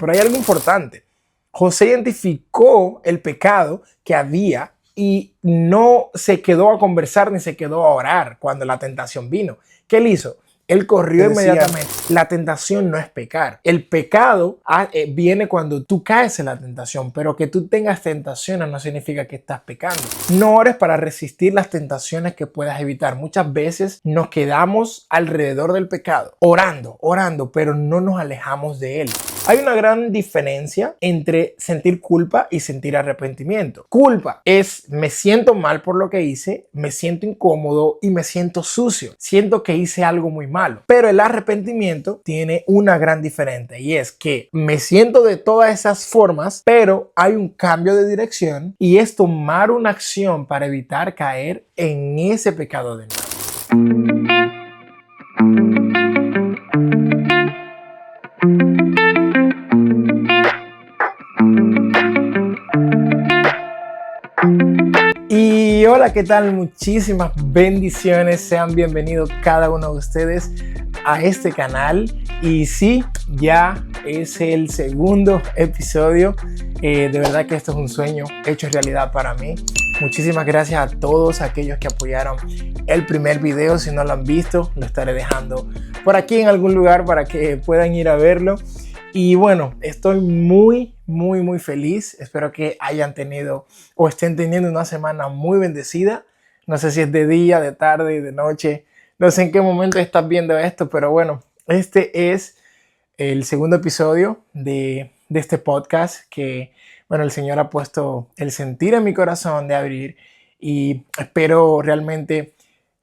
Pero hay algo importante. José identificó el pecado que había y no se quedó a conversar ni se quedó a orar cuando la tentación vino. ¿Qué él hizo? Él corrió inmediatamente. La tentación no es pecar. El pecado viene cuando tú caes en la tentación, pero que tú tengas tentaciones no significa que estás pecando. No ores para resistir las tentaciones que puedas evitar. Muchas veces nos quedamos alrededor del pecado, orando, pero no nos alejamos de él. Hay una gran diferencia entre sentir culpa y sentir arrepentimiento. Culpa es me siento mal por lo que hice, me siento incómodo y me siento sucio. Siento que hice algo muy malo. Pero el arrepentimiento tiene una gran diferencia y es que me siento de todas esas formas, pero hay un cambio de dirección y es tomar una acción para evitar caer en ese pecado de nuevo. Y hola, ¿qué tal? Muchísimas bendiciones. Sean bienvenidos cada uno de ustedes a este canal. Y sí, ya es el segundo episodio. De verdad que esto es un sueño hecho realidad para mí. Muchísimas gracias a todos aquellos que apoyaron el primer video. Si no lo han visto, lo estaré dejando por aquí en algún lugar para que puedan ir a verlo. Y bueno, estoy muy feliz. Espero que hayan tenido o estén teniendo una semana muy bendecida. No sé si es de día, de tarde, de noche. No sé en qué momento estás viendo esto, pero bueno, este es el segundo episodio de este podcast que, bueno, el Señor ha puesto el sentir en mi corazón de abrir y espero realmente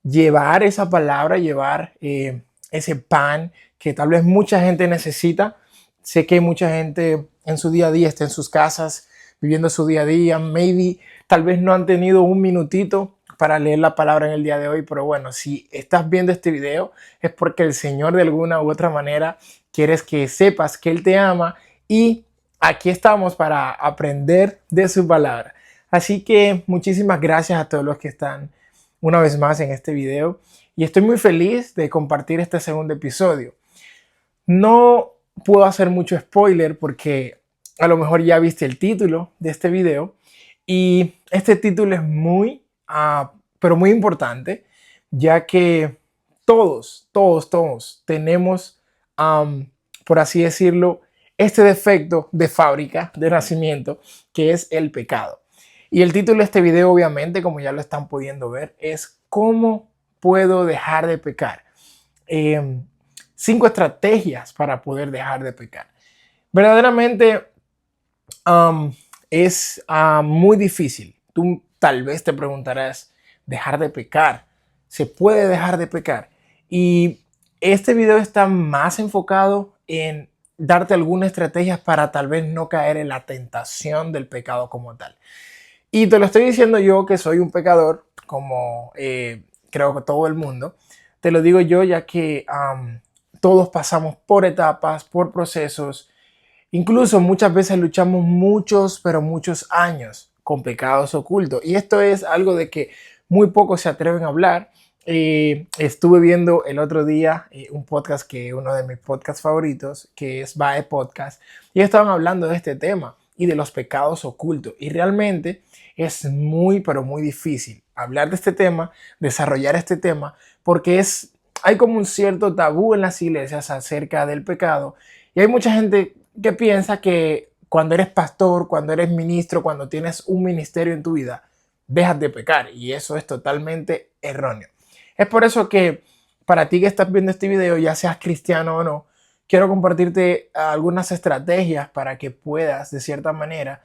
llevar esa palabra, llevar ese pan que tal vez mucha gente necesita. Sé que mucha gente en su día a día está en sus casas, viviendo su día a día. Tal vez no han tenido un minutito para leer la palabra en el día de hoy. Pero bueno, si estás viendo este video es porque el Señor de alguna u otra manera quiere que sepas que Él te ama. Y aquí estamos para aprender de su palabra. Así que muchísimas gracias a todos los que están una vez más en este video. Y estoy muy feliz de compartir este segundo episodio. No puedo hacer mucho spoiler porque a lo mejor ya viste el título de este video y este título es pero muy importante, ya que todos tenemos, por así decirlo, este defecto de fábrica, de nacimiento, que es el pecado. Y el título de este video, obviamente, como ya lo están pudiendo ver, es ¿cómo puedo dejar de pecar? 5 estrategias para poder dejar de pecar. Verdaderamente es muy difícil. Tú tal vez te preguntarás, ¿dejar de pecar? ¿Se puede dejar de pecar? Y este video está más enfocado en darte algunas estrategias para tal vez no caer en la tentación del pecado como tal. Y te lo estoy diciendo yo que soy un pecador, como creo que todo el mundo. Te lo digo yo ya que todos pasamos por etapas, por procesos. Incluso muchas veces luchamos muchos años con pecados ocultos. Y esto es algo de que muy pocos se atreven a hablar. Estuve viendo el otro día un podcast que uno de mis podcasts favoritos, que es Bae Podcast, y estaban hablando de este tema y de los pecados ocultos. Y realmente es muy difícil hablar de este tema, desarrollar este tema, porque hay como un cierto tabú en las iglesias acerca del pecado y hay mucha gente que piensa que cuando eres pastor, cuando eres ministro, cuando tienes un ministerio en tu vida, dejas de pecar y eso es totalmente erróneo. Es por eso que para ti que estás viendo este video, ya seas cristiano o no, quiero compartirte algunas estrategias para que puedas de cierta manera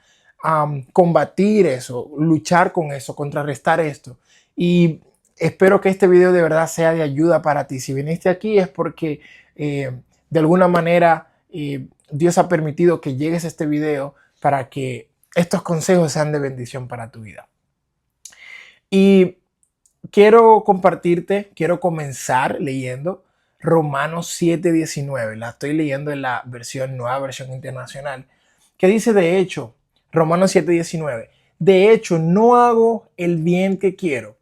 combatir eso, luchar con eso, contrarrestar esto. Y espero que este video de verdad sea de ayuda para ti. Si viniste aquí es porque de alguna manera Dios ha permitido que llegues a este video para que estos consejos sean de bendición para tu vida. Y quiero comenzar leyendo Romanos 7:19. La estoy leyendo en la nueva versión internacional, que dice de hecho, Romanos 7:19, de hecho no hago el bien que quiero,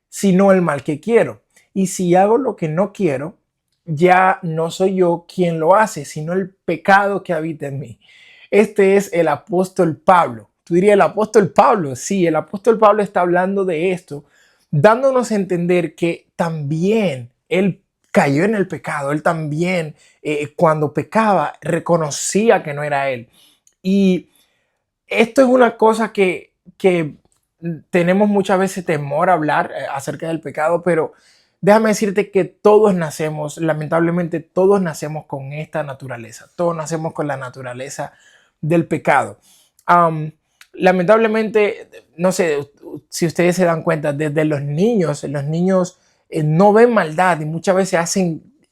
sino el mal que quiero. Y si hago lo que no quiero, ya no soy yo quien lo hace, sino el pecado que habita en mí. Este es el apóstol Pablo. Tú dirías, el apóstol Pablo. Sí, el apóstol Pablo está hablando de esto, dándonos a entender que también él cayó en el pecado. Él también, cuando pecaba, reconocía que no era él. Y esto es una cosa que tenemos muchas veces temor a hablar acerca del pecado, pero déjame decirte que todos nacemos, lamentablemente todos nacemos con esta naturaleza, todos nacemos con la naturaleza del pecado. Um, Lamentablemente, no sé si ustedes se dan cuenta, desde los niños no ven maldad y muchas veces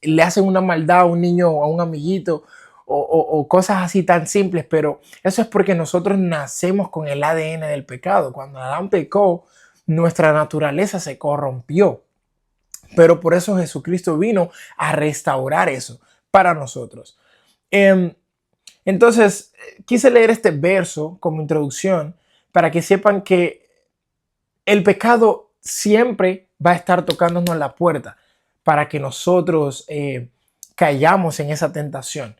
le hacen una maldad a un niño o a un amiguito o cosas así tan simples, pero eso es porque nosotros nacemos con el ADN del pecado. Cuando Adán pecó, nuestra naturaleza se corrompió, pero por eso Jesucristo vino a restaurar eso para nosotros. Entonces, quise leer este verso como introducción para que sepan que el pecado siempre va a estar tocándonos la puerta para que nosotros cayamos en esa tentación.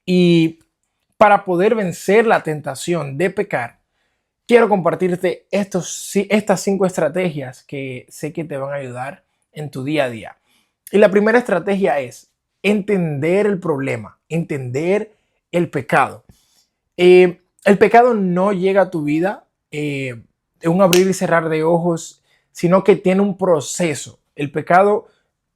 Y para poder vencer la tentación de pecar, quiero compartirte estas 5 estrategias que sé que te van a ayudar en tu día a día. Y la primera estrategia es entender el problema, entender el pecado. El pecado no llega a tu vida de un abrir y cerrar de ojos, sino que tiene un proceso. El pecado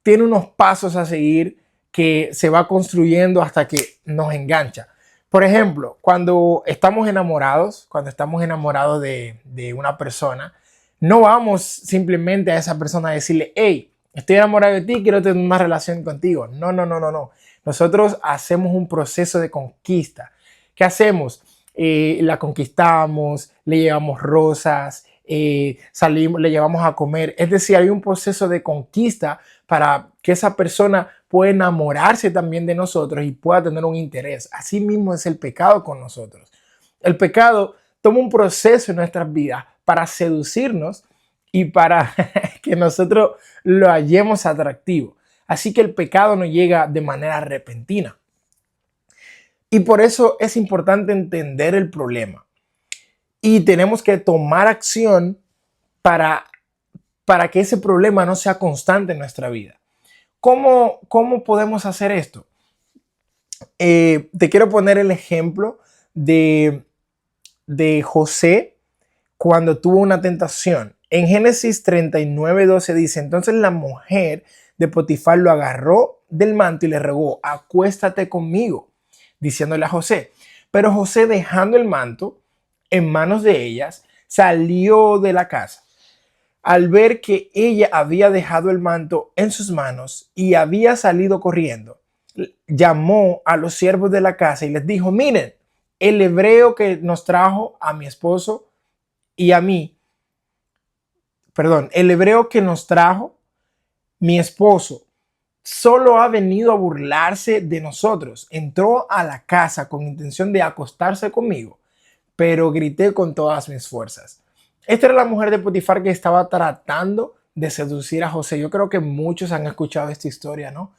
tiene unos pasos a seguir que se va construyendo hasta que nos engancha. Por ejemplo, cuando estamos enamorados de una persona, no vamos simplemente a esa persona a decirle, hey, estoy enamorado de ti, quiero tener una relación contigo. No, no, no, no, no. Nosotros hacemos un proceso de conquista. ¿Qué hacemos? La conquistamos, le llevamos rosas, salimos, le llevamos a comer. Es decir, hay un proceso de conquista para que esa persona pueda enamorarse también de nosotros y pueda tener un interés. Así mismo es el pecado con nosotros. El pecado toma un proceso en nuestras vidas para seducirnos y para que nosotros lo hallemos atractivo. Así que el pecado no llega de manera repentina. Y por eso es importante entender el problema. Y tenemos que tomar acción para, para que ese problema no sea constante en nuestra vida. ¿Cómo podemos hacer esto? Te quiero poner el ejemplo de José cuando tuvo una tentación. En Génesis 39:12 dice, entonces la mujer de Potifar lo agarró del manto y le rogó, acuéstate conmigo, diciéndole a José. Pero José, dejando el manto en manos de ellas, salió de la casa. Al ver que ella había dejado el manto en sus manos y había salido corriendo, llamó a los siervos de la casa y les dijo, miren, el hebreo que nos trajo a mi esposo y a mí, el hebreo que nos trajo mi esposo solo ha venido a burlarse de nosotros. Entró a la casa con intención de acostarse conmigo, pero grité con todas mis fuerzas. Esta era la mujer de Potifar que estaba tratando de seducir a José. Yo creo que muchos han escuchado esta historia, ¿no?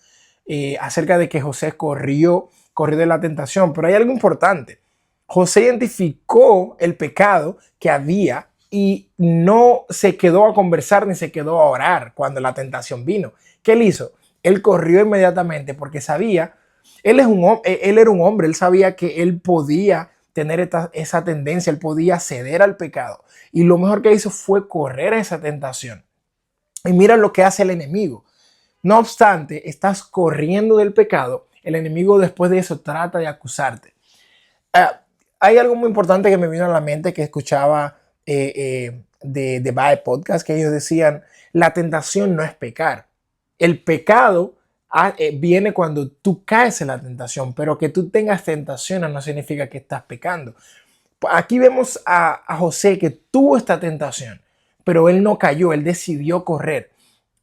Acerca de que José corrió de la tentación, pero hay algo importante. José identificó el pecado que había y no se quedó a conversar ni se quedó a orar cuando la tentación vino. ¿Qué él hizo? Él corrió inmediatamente porque sabía, él era un hombre, él sabía que él podía tener esa tendencia, él podía ceder al pecado. Y lo mejor que hizo fue correr a esa tentación. Y mira lo que hace el enemigo. No obstante, estás corriendo del pecado, el enemigo después de eso trata de acusarte. Hay algo muy importante que me vino a la mente que escuchaba de Bae Podcast, que ellos decían, la tentación no es pecar. El pecado viene cuando tú caes en la tentación, pero que tú tengas tentaciones no significa que estás pecando. Aquí vemos a José que tuvo esta tentación, pero él no cayó, él decidió correr.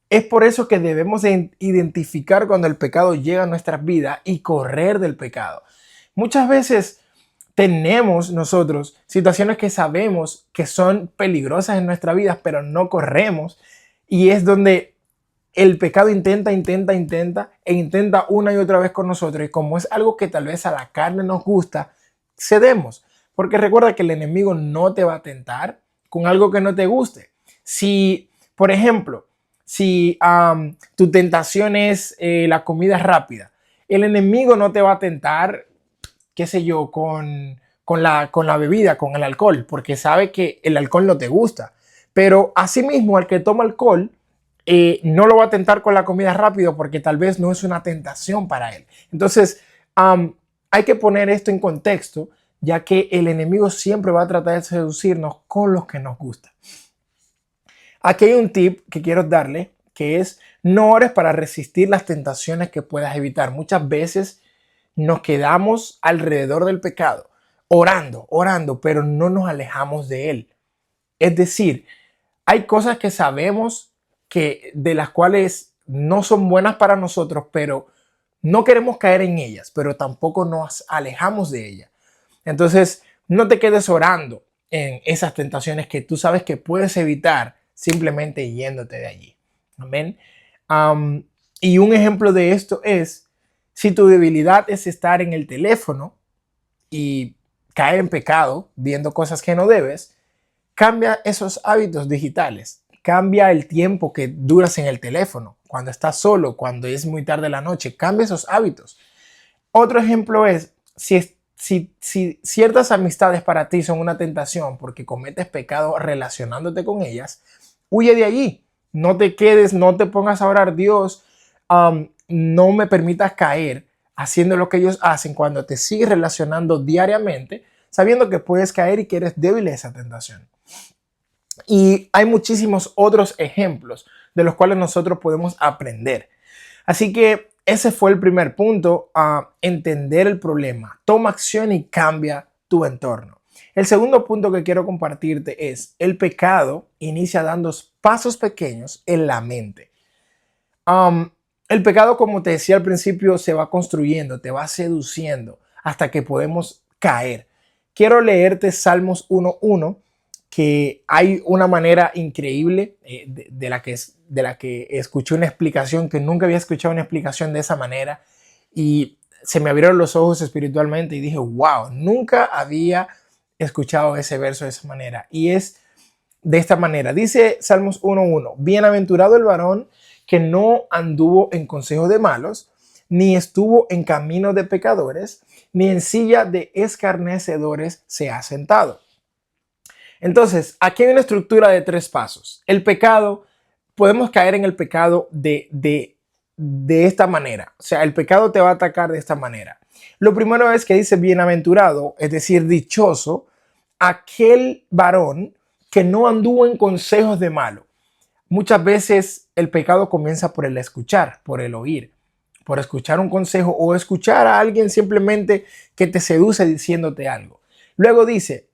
Es por eso que debemos identificar cuando el pecado llega a nuestras vidas y correr del pecado. Muchas veces tenemos nosotros situaciones que sabemos que son peligrosas en nuestra vida, pero no corremos. Y es donde el pecado intenta e intenta una y otra vez con nosotros. Y como es algo que tal vez a la carne nos gusta, cedemos. Porque recuerda que el enemigo no te va a tentar con algo que no te guste. Si, por ejemplo, si tu tentación es la comida rápida, el enemigo no te va a tentar, qué sé yo, con la bebida, con el alcohol, porque sabe que el alcohol no te gusta. Pero asimismo, al que toma alcohol, no lo va a tentar con la comida rápido porque tal vez no es una tentación para él. Entonces, hay que poner esto en contexto, ya que el enemigo siempre va a tratar de seducirnos con los que nos gusta. Aquí hay un tip que quiero darle, que es no ores para resistir las tentaciones que puedas evitar. Muchas veces nos quedamos alrededor del pecado, orando, pero no nos alejamos de él. Es decir, hay cosas que sabemos que de las cuales no son buenas para nosotros, pero no queremos caer en ellas, pero tampoco nos alejamos de ellas. Entonces, no te quedes orando en esas tentaciones que tú sabes que puedes evitar simplemente yéndote de allí. Amén. Y un ejemplo de esto es, si tu debilidad es estar en el teléfono y caer en pecado, viendo cosas que no debes, cambia esos hábitos digitales. Cambia el tiempo que duras en el teléfono, cuando estás solo, cuando es muy tarde en la noche, cambia esos hábitos. Otro ejemplo es, si ciertas amistades para ti son una tentación porque cometes pecado relacionándote con ellas, huye de allí. No te quedes, no te pongas a orar, Dios, no me permitas caer haciendo lo que ellos hacen cuando te sigues relacionando diariamente, sabiendo que puedes caer y que eres débil a esa tentación. Y hay muchísimos otros ejemplos de los cuales nosotros podemos aprender. Así que ese fue el primer punto, a entender el problema. Toma acción y cambia tu entorno. El segundo punto que quiero compartirte es, el pecado inicia dando pasos pequeños en la mente. El pecado, como te decía al principio, se va construyendo, te va seduciendo hasta que podemos caer. Quiero leerte Salmos 1:1, que hay una manera increíble de la que escuché una explicación, que nunca había escuchado una explicación de esa manera, y se me abrieron los ojos espiritualmente y dije, wow, nunca había escuchado ese verso de esa manera. Y es de esta manera. Dice Salmos 1:1, bienaventurado el varón que no anduvo en consejo de malos, ni estuvo en camino de pecadores, ni en silla de escarnecedores se ha sentado. Entonces, aquí hay una estructura de 3 pasos. El pecado, podemos caer en el pecado de esta manera. O sea, el pecado te va a atacar de esta manera. Lo primero es que dice bienaventurado, es decir, dichoso, aquel varón que no anduvo en consejos de malo. Muchas veces el pecado comienza por el escuchar, por el oír, por escuchar un consejo o escuchar a alguien simplemente que te seduce diciéndote algo. Luego dice,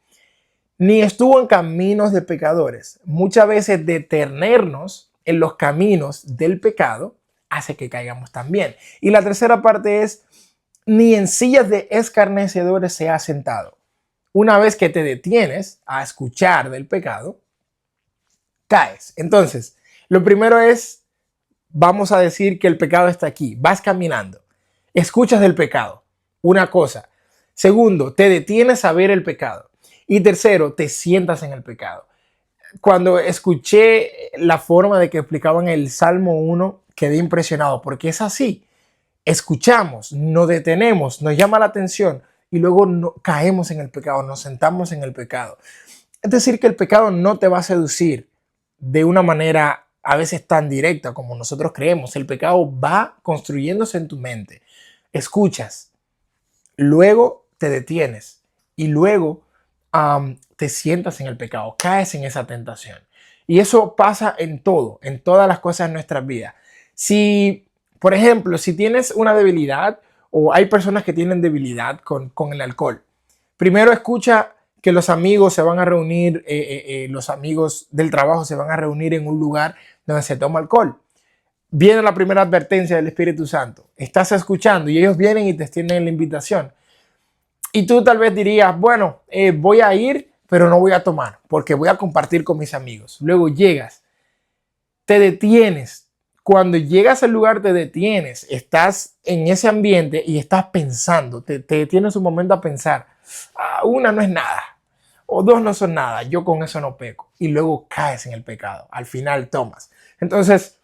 ni estuvo en caminos de pecadores. Muchas veces detenernos en los caminos del pecado hace que caigamos también. Y la tercera parte es, ni en sillas de escarnecedores se ha sentado. Una vez que te detienes a escuchar del pecado, caes. Entonces, lo primero es, vamos a decir que el pecado está aquí. Vas caminando, escuchas del pecado, una cosa. Segundo, te detienes a ver el pecado. Y tercero, te sientas en el pecado. Cuando escuché la forma de que explicaban el Salmo 1, quedé impresionado porque es así. Escuchamos, nos detenemos, nos llama la atención y luego caemos en el pecado, nos sentamos en el pecado. Es decir, que el pecado no te va a seducir de una manera a veces tan directa como nosotros creemos. El pecado va construyéndose en tu mente. Escuchas, luego te detienes y luego te sientas en el pecado, caes en esa tentación. Y eso pasa en todo, en todas las cosas de nuestras vidas. Si, por ejemplo, si tienes una debilidad o hay personas que tienen debilidad con el alcohol, primero escucha que los amigos se van a reunir, los amigos del trabajo se van a reunir en un lugar donde se toma alcohol. Viene la primera advertencia del Espíritu Santo. Estás escuchando y ellos vienen y te extienden la invitación. Y tú tal vez dirías, bueno, voy a ir, pero no voy a tomar porque voy a compartir con mis amigos. Luego llegas, te detienes, cuando llegas al lugar te detienes, estás en ese ambiente y estás pensando, te detienes un momento a pensar, una no es nada, o dos no son nada, yo con eso no peco, y luego caes en el pecado, al final tomas. Entonces,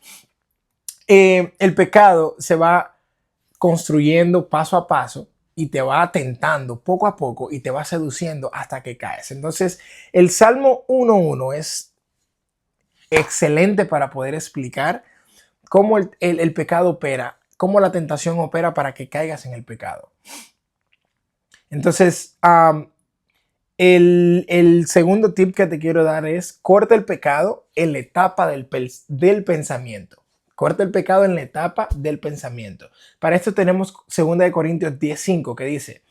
el pecado se va construyendo paso a paso y te va tentando poco a poco y te va seduciendo hasta que caes. Entonces, el Salmo 1.1 es excelente para poder explicar cómo el pecado opera, cómo la tentación opera para que caigas en el pecado. Entonces, el segundo tip que te quiero dar es corta el pecado en la etapa del pensamiento. Corta el pecado en la etapa del pensamiento. Para esto tenemos 2 Corintios 10:5 que dice,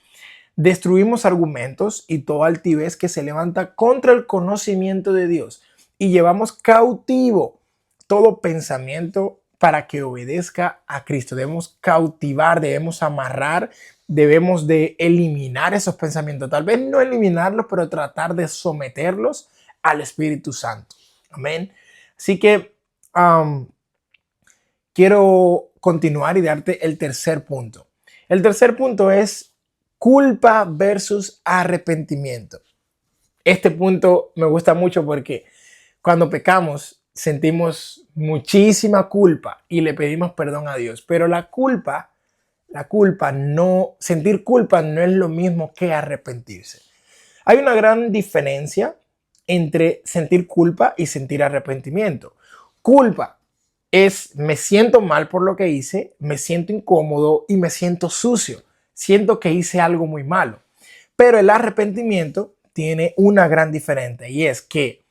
destruimos argumentos y toda altivez que se levanta contra el conocimiento de Dios y llevamos cautivo todo pensamiento para que obedezca a Cristo. Debemos cautivar, debemos amarrar, debemos de eliminar esos pensamientos. Tal vez no eliminarlos, pero tratar de someterlos al Espíritu Santo. Amén. Así que quiero continuar y darte el tercer punto. El tercer punto es culpa versus arrepentimiento. Este punto me gusta mucho porque cuando pecamos sentimos muchísima culpa y le pedimos perdón a Dios, pero sentir culpa no es lo mismo que arrepentirse. Hay una gran diferencia entre sentir culpa y sentir arrepentimiento. Culpa es me siento mal por lo que hice, me siento incómodo y me siento sucio. Siento que hice algo muy malo. Pero el arrepentimiento tiene una gran diferencia y es que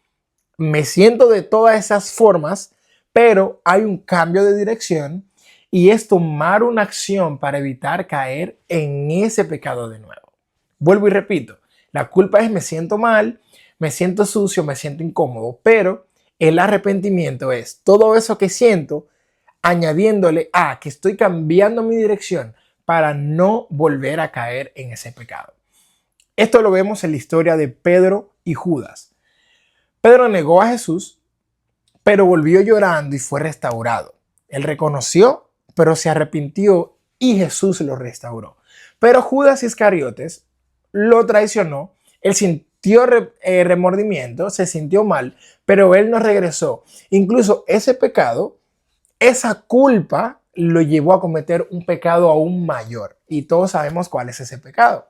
me siento de todas esas formas, pero hay un cambio de dirección y es tomar una acción para evitar caer en ese pecado de nuevo. Vuelvo y repito, la culpa es me siento mal, me siento sucio, me siento incómodo, pero el arrepentimiento es todo eso que siento añadiéndole a que estoy cambiando mi dirección para no volver a caer en ese pecado. Esto lo vemos en la historia de Pedro y Judas. Pedro negó a Jesús, pero volvió llorando y fue restaurado. Él reconoció, pero se arrepintió y Jesús lo restauró. Pero Judas Iscariotes lo traicionó, él sintió remordimiento, se sintió mal, pero él no regresó. Incluso ese pecado, esa culpa lo llevó a cometer un pecado aún mayor. Y todos sabemos cuál es ese pecado.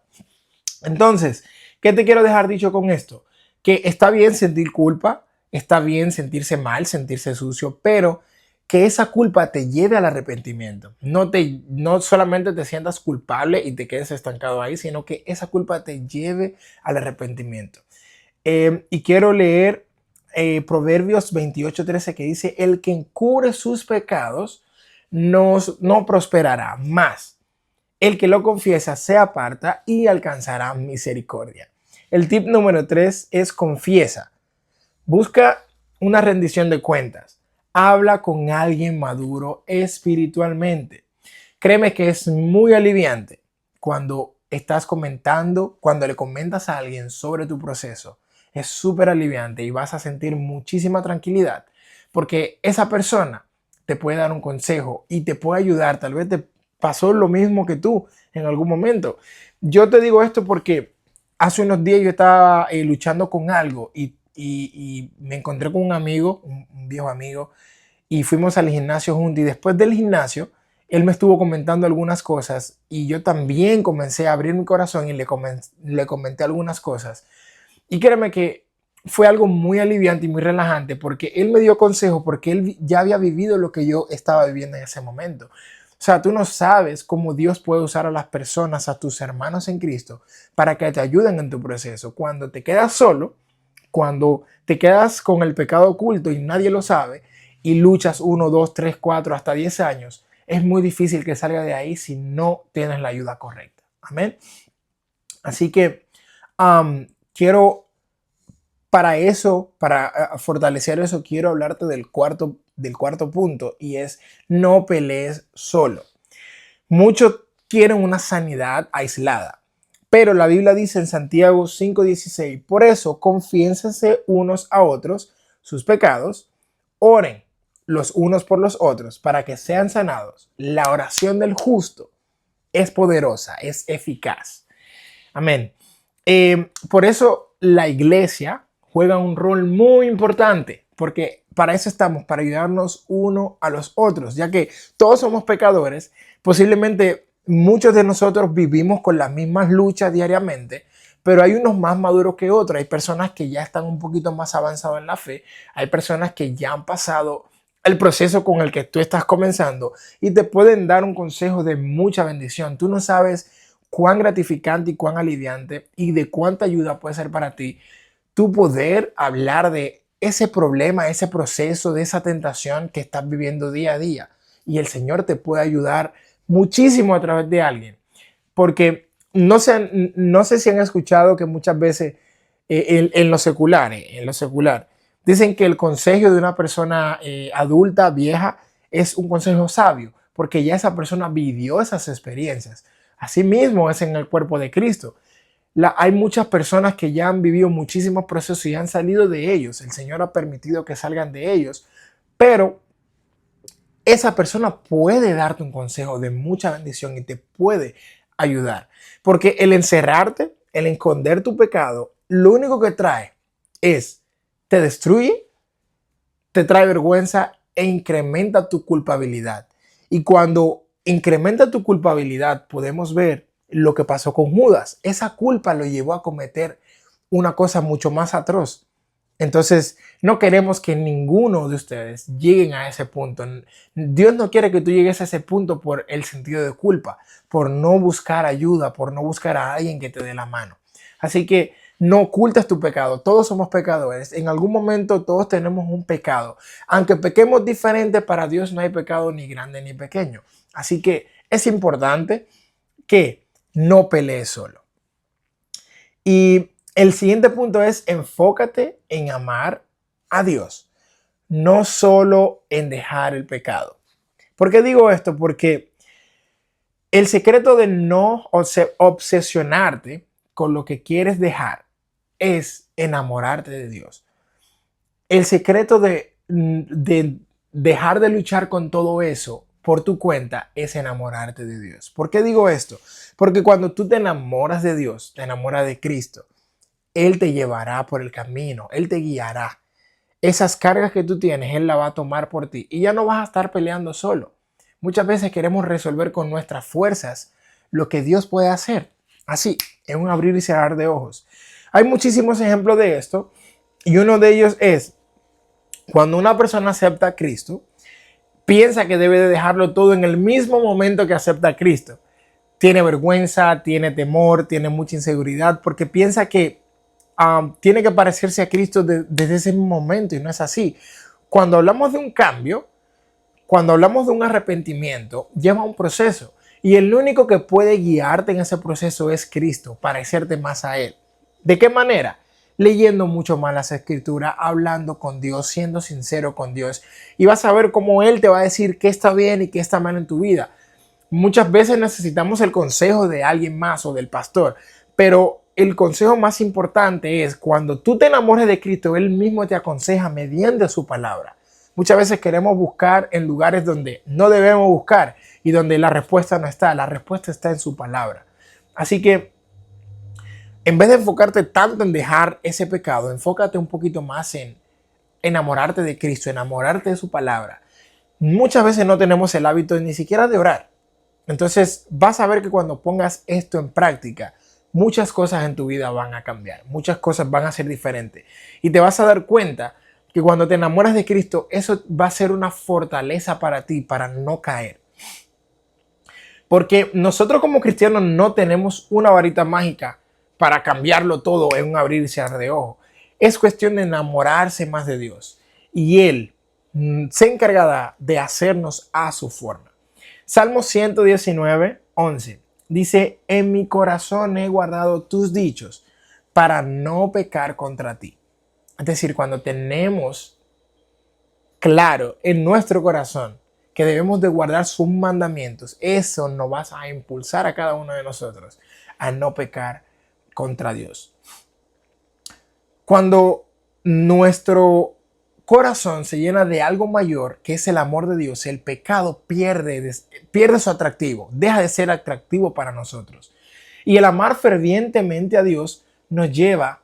Entonces, ¿qué te quiero dejar dicho con esto? Que está bien sentir culpa, está bien sentirse mal, sentirse sucio, pero que esa culpa te lleve al arrepentimiento. No solamente te sientas culpable y te quedes estancado ahí, sino que esa culpa te lleve al arrepentimiento. Y quiero leer Proverbios 28:13 que dice, el que encubre sus pecados no prosperará más. El que lo confiesa se aparta y alcanzará misericordia. El tip número 3 es confiesa. Busca una rendición de cuentas. Habla con alguien maduro espiritualmente. Créeme que es muy aliviante cuando cuando le comentas a alguien sobre tu proceso. Es súper aliviante y vas a sentir muchísima tranquilidad porque esa persona te puede dar un consejo y te puede ayudar. Tal vez te pasó lo mismo que tú en algún momento. Yo te digo esto porque hace unos días yo estaba luchando con algo y me encontré con un amigo, un viejo amigo, y fuimos al gimnasio juntos y después del gimnasio él me estuvo comentando algunas cosas y yo también comencé a abrir mi corazón y le comenté algunas cosas. Y créeme que fue algo muy aliviante y muy relajante porque él me dio consejo porque él ya había vivido lo que yo estaba viviendo en ese momento. O sea, tú no sabes cómo Dios puede usar a las personas, a tus hermanos en Cristo, para que te ayuden en tu proceso. Cuando te quedas solo, cuando te quedas con el pecado oculto y nadie lo sabe, y luchas 1, 2, 3, 4, hasta 10 años, es muy difícil que salga de ahí si no tienes la ayuda correcta. Amén. Así que quiero, para eso, para fortalecer eso, quiero hablarte del cuarto punto y es no pelees solo. Muchos quieren una sanidad aislada, pero la Biblia dice en Santiago 5:16, por eso confiénsense unos a otros sus pecados, oren los unos por los otros para que sean sanados, la oración del justo es poderosa, es eficaz. Amén. Por eso la iglesia juega un rol muy importante, porque para eso estamos, para ayudarnos uno a los otros, ya que todos somos pecadores. Posiblemente muchos de nosotros vivimos con las mismas luchas diariamente, pero hay unos más maduros que otros. Hay personas que ya están un poquito más avanzados en la fe, hay personas que ya han pasado el proceso con el que tú estás comenzando y te pueden dar un consejo de mucha bendición. Tú no sabes cuán gratificante y cuán aliviante y de cuánta ayuda puede ser para ti tú poder hablar de ese problema, ese proceso, de esa tentación que estás viviendo día a día. Y el Señor te puede ayudar muchísimo a través de alguien. Porque no sé si han escuchado que muchas veces en lo secular, dicen que el consejo de una persona adulta, vieja, es un consejo sabio, porque ya esa persona vivió esas experiencias. Asimismo es en el cuerpo de Cristo. Hay muchas personas que ya han vivido muchísimos procesos y han salido de ellos. El Señor ha permitido que salgan de ellos, pero esa persona puede darte un consejo de mucha bendición y te puede ayudar. Porque el encerrarte, el esconder tu pecado, lo único que trae es, te destruye, te trae vergüenza e incrementa tu culpabilidad. Y cuando incrementa tu culpabilidad, podemos ver lo que pasó con Judas. Esa culpa lo llevó a cometer una cosa mucho más atroz. Entonces, no queremos que ninguno de ustedes lleguen a ese punto. Dios no quiere que tú llegues a ese punto por el sentido de culpa, por no buscar ayuda, por no buscar a alguien que te dé la mano. Así que no ocultes tu pecado. Todos somos pecadores. En algún momento todos tenemos un pecado. Aunque pequemos diferente, para Dios no hay pecado ni grande ni pequeño. Así que es importante que no pelees solo. Y el siguiente punto es enfócate en amar a Dios, no solo en dejar el pecado. ¿Por qué digo esto? Porque el secreto de no obsesionarte con lo que quieres dejar es enamorarte de Dios. El secreto de dejar de luchar con todo eso por tu cuenta es enamorarte de Dios. ¿Por qué digo esto? Porque cuando tú te enamoras de Dios, te enamoras de Cristo, Él te llevará por el camino, Él te guiará. Esas cargas que tú tienes, Él las va a tomar por ti y ya no vas a estar peleando solo. Muchas veces queremos resolver con nuestras fuerzas lo que Dios puede hacer. Así, en un abrir y cerrar de ojos. Hay muchísimos ejemplos de esto y uno de ellos es cuando una persona acepta a Cristo, piensa que debe de dejarlo todo en el mismo momento que acepta a Cristo. Tiene vergüenza, tiene temor, tiene mucha inseguridad porque piensa que tiene que parecerse a Cristo desde ese momento y no es así. Cuando hablamos de un cambio, cuando hablamos de un arrepentimiento, lleva un proceso y el único que puede guiarte en ese proceso es Cristo, parecerte más a Él. ¿De qué manera? Leyendo mucho más las escrituras, hablando con Dios, siendo sincero con Dios y vas a ver cómo Él te va a decir qué está bien y qué está mal en tu vida. Muchas veces necesitamos el consejo de alguien más o del pastor, pero el consejo más importante es cuando tú te enamores de Cristo, Él mismo te aconseja mediante su palabra. Muchas veces queremos buscar en lugares donde no debemos buscar y donde la respuesta no está. La respuesta está en su palabra. Así que en vez de enfocarte tanto en dejar ese pecado, enfócate un poquito más en enamorarte de Cristo, enamorarte de su palabra. Muchas veces no tenemos el hábito ni siquiera de orar. Entonces vas a ver que cuando pongas esto en práctica, muchas cosas en tu vida van a cambiar, muchas cosas van a ser diferentes y te vas a dar cuenta que cuando te enamoras de Cristo, eso va a ser una fortaleza para ti, para no caer. Porque nosotros como cristianos no tenemos una varita mágica para cambiarlo todo en un abrir y cerrar de ojos. Es cuestión de enamorarse más de Dios y Él se encargará de hacernos a su forma. Salmo 119, 11 dice: en mi corazón he guardado tus dichos para no pecar contra ti. Es decir, cuando tenemos claro en nuestro corazón que debemos de guardar sus mandamientos, eso nos va a impulsar a cada uno de nosotros a no pecar contra Dios. Cuando nuestro corazón se llena de algo mayor, que es el amor de Dios, el pecado pierde su atractivo, deja de ser atractivo para nosotros. Y el amar fervientemente a Dios nos lleva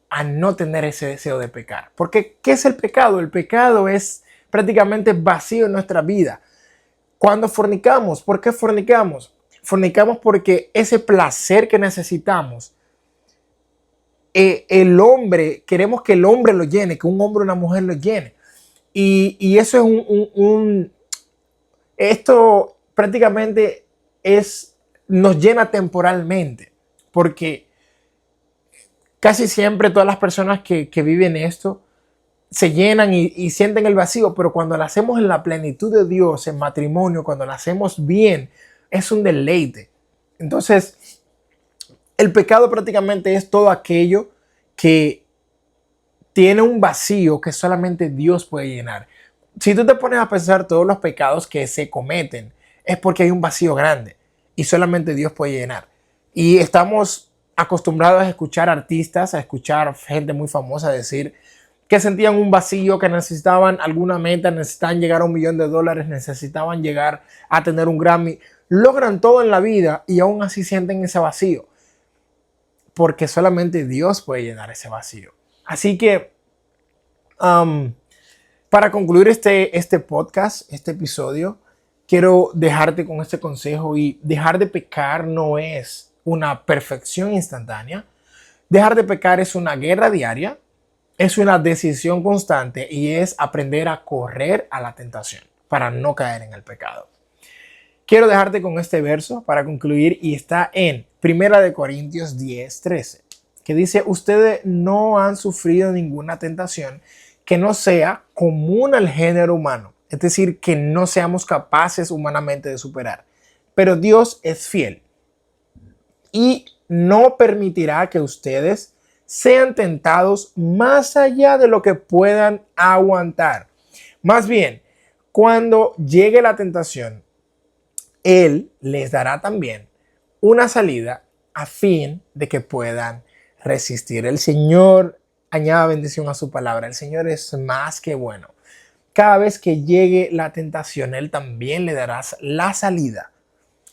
a no tener ese deseo de pecar. Porque, ¿qué es el pecado? El pecado es prácticamente vacío en nuestra vida. Cuando fornicamos, ¿por qué fornicamos? Fornicamos porque ese placer que necesitamos, queremos que el hombre lo llene, que un hombre o una mujer lo llene. Y eso es esto prácticamente nos llena temporalmente, porque casi siempre todas las personas que viven esto se llenan y sienten el vacío, pero cuando lo hacemos en la plenitud de Dios, en matrimonio, cuando lo hacemos bien, es un deleite. Entonces, el pecado prácticamente es todo aquello que tiene un vacío que solamente Dios puede llenar. Si tú te pones a pensar todos los pecados que se cometen, es porque hay un vacío grande y solamente Dios puede llenar. Y estamos acostumbrados a escuchar artistas, a escuchar gente muy famosa decir que sentían un vacío, que necesitaban alguna meta, necesitaban llegar a $1 millón, necesitaban llegar a tener un Grammy. Logran todo en la vida y aún así sienten ese vacío, porque solamente Dios puede llenar ese vacío. Así que para concluir este podcast, este episodio, quiero dejarte con este consejo. Y dejar de pecar no es una perfección instantánea. Dejar de pecar es una guerra diaria, es una decisión constante y es aprender a correr a la tentación para no caer en el pecado. Quiero dejarte con este verso para concluir, y está en 1 Corintios 10:13, que dice: ustedes no han sufrido ninguna tentación que no sea común al género humano, es decir, que no seamos capaces humanamente de superar. Pero Dios es fiel y no permitirá que ustedes sean tentados más allá de lo que puedan aguantar. Más bien, cuando llegue la tentación, Él les dará también una salida a fin de que puedan resistir. El Señor añada bendición a su palabra. El Señor es más que bueno. Cada vez que llegue la tentación, Él también le dará la salida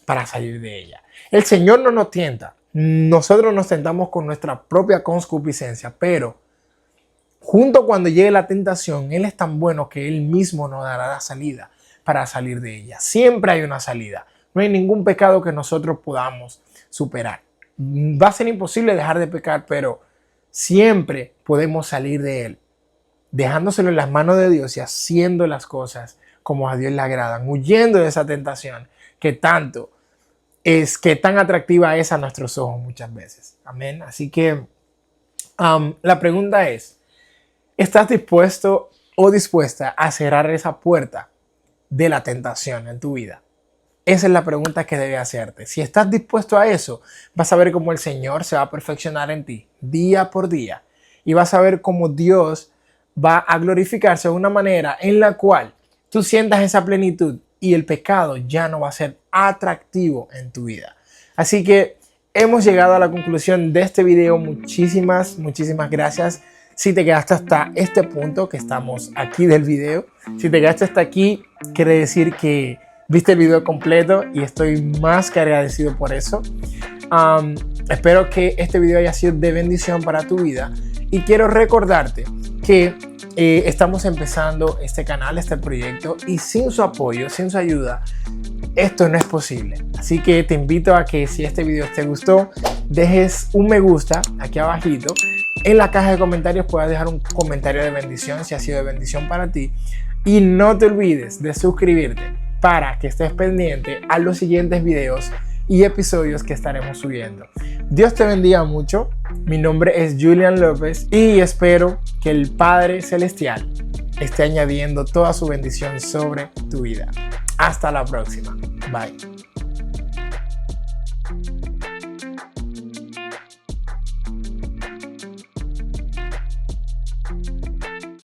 para salir de ella. El Señor no nos tienta. Nosotros nos tentamos con nuestra propia concupiscencia, pero junto cuando llegue la tentación, Él es tan bueno que Él mismo nos dará la salida para salir de ella. Siempre hay una salida. No hay ningún pecado que nosotros podamos superar. Va a ser imposible dejar de pecar, pero siempre podemos salir de él, dejándoselo en las manos de Dios y haciendo las cosas como a Dios le agradan, huyendo de esa tentación que tan atractiva es a nuestros ojos muchas veces. Amén. Así que la pregunta es: ¿estás dispuesto o dispuesta a cerrar esa puerta de la tentación en tu vida? Esa es la pregunta que debes hacerte. Si estás dispuesto a eso, vas a ver cómo el Señor se va a perfeccionar en ti día por día, y vas a ver cómo Dios va a glorificarse de una manera en la cual tú sientas esa plenitud y el pecado ya no va a ser atractivo en tu vida. Así que hemos llegado a la conclusión de este video. Muchísimas gracias. Si te quedaste hasta este punto que estamos aquí del video, si te quedaste hasta aquí, quiere decir que viste el video completo y estoy más que agradecido por eso. Espero que este video haya sido de bendición para tu vida, y quiero recordarte que estamos empezando este canal, este proyecto, y sin su apoyo, sin su ayuda, esto no es posible. Así que te invito a que, si este video te gustó, dejes un me gusta aquí abajito. En la caja de comentarios puedas dejar un comentario de bendición si ha sido de bendición para ti, y no te olvides de suscribirte para que estés pendiente a los siguientes videos y episodios que estaremos subiendo. Dios te bendiga mucho. Mi nombre es Julian López y espero que el Padre Celestial esté añadiendo toda su bendición sobre tu vida. Hasta la próxima. Bye.